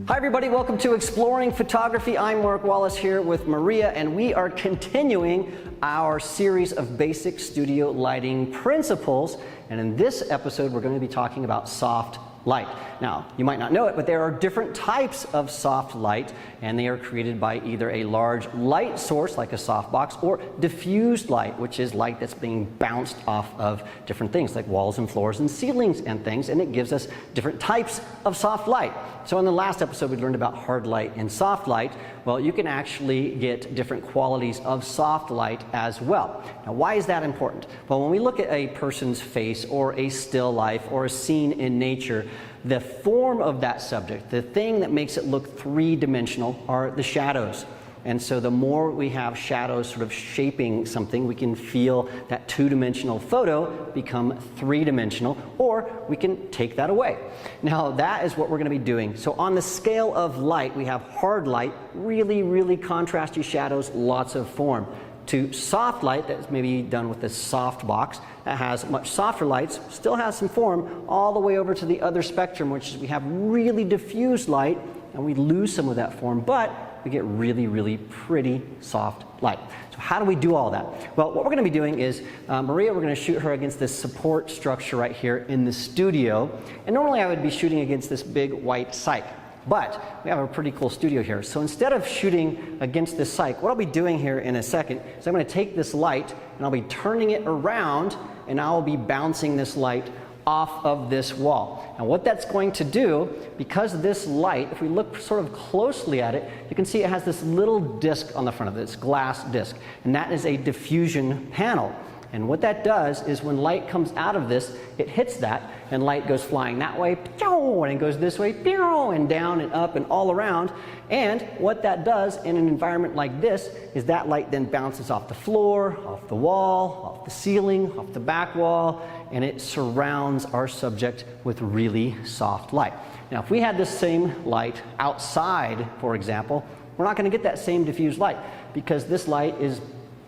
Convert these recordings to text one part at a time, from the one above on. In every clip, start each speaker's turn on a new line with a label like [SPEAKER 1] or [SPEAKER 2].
[SPEAKER 1] Hi everybody, welcome to Exploring Photography. I'm Mark Wallace here with Maria, and we are continuing our series of basic studio lighting principles. And in this episode, we're going to be talking about soft light. Now, you might not know it, but there are different types of soft light, and they are created by either a large light source like a softbox or diffused light, which is light that's being bounced off of different things like walls and floors and ceilings and things, and it gives us different types of soft light. So in the last episode, we learned about hard light and soft light. Well, you can actually get different qualities of soft light as well. Now, why is that important? Well, when we look at a person's face or a still life or a scene in nature, the form of that subject, the thing that makes it look three-dimensional, are the shadows. And so the more we have shadows sort of shaping something, we can feel that two-dimensional photo become three-dimensional, or we can take that away. Now that is what we're going to be doing. So on the scale of light, we have hard light, really, really contrasty shadows, lots of form, to soft light that's maybe done with this softbox that has much softer lights, still has some form, all the way over to the other spectrum, which is we have really diffused light and we lose some of that form, but we get really, really pretty soft light. So how do we do all that? Well, what we're going to be doing is, Maria, we're going to shoot her against this support structure right here in the studio. And normally I would be shooting against this big white cyc, but we have a pretty cool studio here. So instead of shooting against this cyc, what I'll be doing here in a second is I'm going to take this light and I'll be turning it around, and I'll be bouncing this light off of this wall. And what that's going to do, because this light, if we look sort of closely at it, you can see it has this little disc on the front of it, this glass disc, and that is a diffusion panel. And what that does is when light comes out of this, it hits that, and light goes flying that way, and it goes this way, and down and up and all around. And what that does in an environment like this is that light then bounces off the floor, off the wall, off the ceiling, off the back wall, and it surrounds our subject with really soft light. Now, if we had this same light outside, for example, we're not going to get that same diffused light because this light is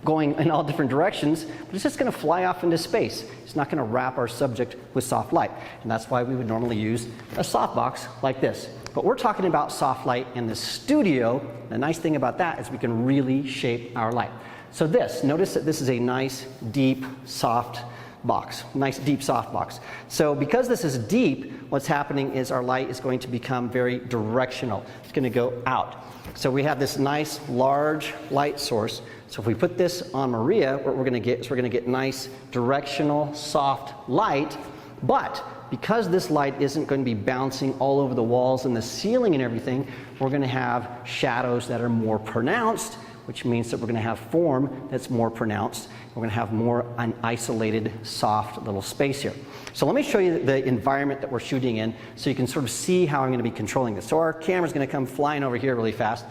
[SPEAKER 1] going in all different directions, but it's just going to fly off into space. It's not going to wrap our subject with soft light, and that's why we would normally use a softbox like this. But we're talking about soft light in the studio. The nice thing about that is we can really shape our light. So notice that this is a nice, deep, soft box, nice deep soft box. So because this is deep, what's happening is our light is going to become very directional. It's going to go out. So we have this nice large light source. So if we put this on Maria, what we're going to get is we're going to get nice directional soft light, but because this light isn't going to be bouncing all over the walls and the ceiling and everything, we're going to have shadows that are more pronounced, which means that we're going to have form that's more pronounced. We're going to have more an isolated, soft little space here. So let me show you the environment that we're shooting in so you can sort of see how I'm going to be controlling this. So our camera's going to come flying over here really fast.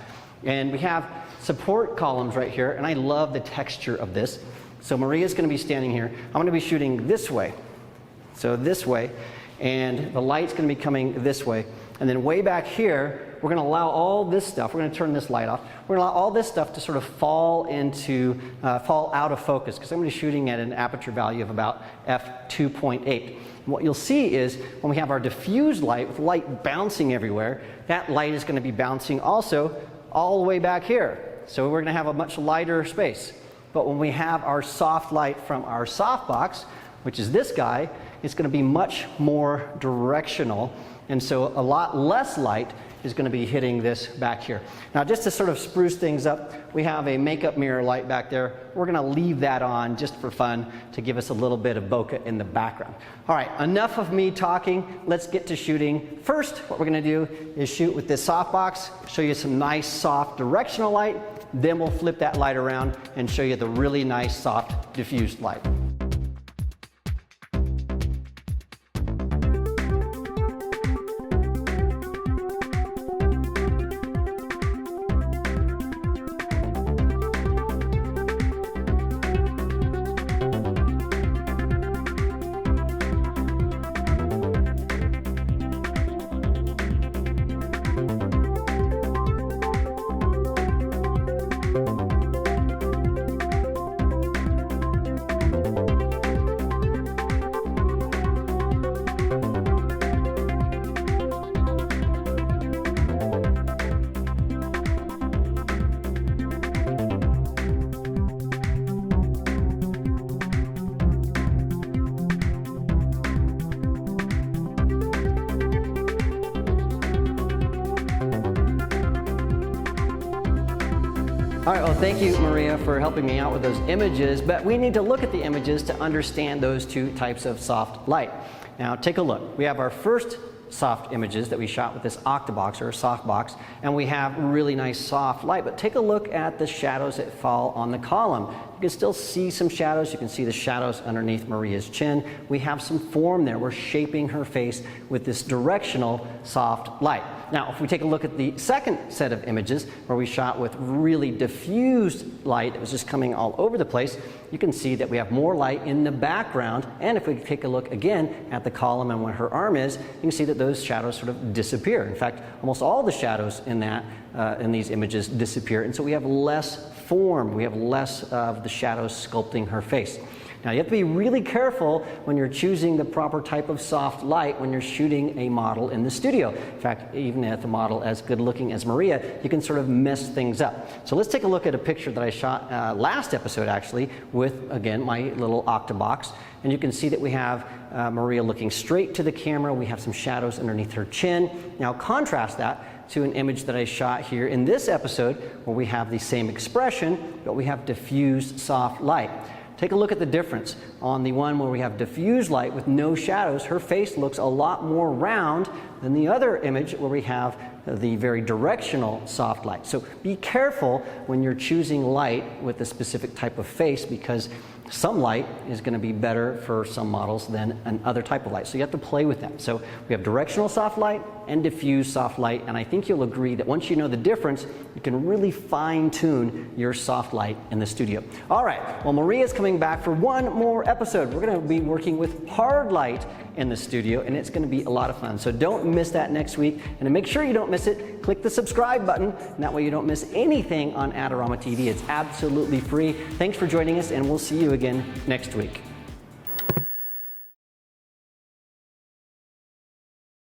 [SPEAKER 1] And we have support columns right here, and I love the texture of this. So Maria's going to be standing here. I'm going to be shooting this way. So this way. And the light's going to be coming this way. And then way back here, we're going to allow all this stuff, we're going to turn this light off, we're going to allow all this stuff to sort of fall out of focus, because I'm going to be shooting at an aperture value of about f2.8. And what you'll see is when we have our diffused light with light bouncing everywhere, that light is going to be bouncing also all the way back here. So we're going to have a much lighter space. But when we have our soft light from our softbox, which is this guy, it's going to be much more directional, and so a lot less light is going to be hitting this back here. Now, just to sort of spruce things up, we have a makeup mirror light back there. We're going to leave that on just for fun to give us a little bit of bokeh in the background. All right, enough of me talking. Let's get to shooting. First, what we're going to do is shoot with this softbox, show you some nice, soft, directional light. Then we'll flip that light around and show you the really nice, soft, diffused light. All right, well, thank you, Maria, for helping me out with those images, but we need to look at the images to understand those two types of soft light. Now, take a look. We have our first soft images that we shot with this Octabox or Softbox, and we have really nice soft light, but take a look at the shadows that fall on the column. You can still see some shadows. You can see the shadows underneath Maria's chin. We have some form there. We're shaping her face with this directional soft light. Now, if we take a look at the second set of images where we shot with really diffused light that was just coming all over the place, you can see that we have more light in the background. And if we take a look again at the column and where her arm is, you can see that those shadows sort of disappear. In fact, almost all the shadows in these images disappear. And so we have less form. We have less of the shadows sculpting her face. Now, you have to be really careful when you're choosing the proper type of soft light when you're shooting a model in the studio. In fact, even if the model as good looking as Maria, you can sort of mess things up. So let's take a look at a picture that I shot last episode, actually, with, again, my little Octabox. And you can see that we have Maria looking straight to the camera. We have some shadows underneath her chin. Now, contrast that to an image that I shot here in this episode where we have the same expression, but we have diffused soft light. Take a look at the difference. On the one where we have diffused light with no shadows, her face looks a lot more round than the other image where we have the very directional soft light. So be careful when you're choosing light with a specific type of face, because some light is going to be better for some models than another type of light. So you have to play with them. So we have directional soft light and diffused soft light, and I think you'll agree that once you know the difference, you can really fine-tune your soft light in the studio. All right, well, Maria's coming back for one more episode. We're going to be working with hard light in the studio, and it's going to be a lot of fun. So don't miss that next week. And to make sure you don't miss it, click the subscribe button, and that way you don't miss anything on Adorama TV. It's absolutely free. Thanks for joining us, and we'll see you again next week.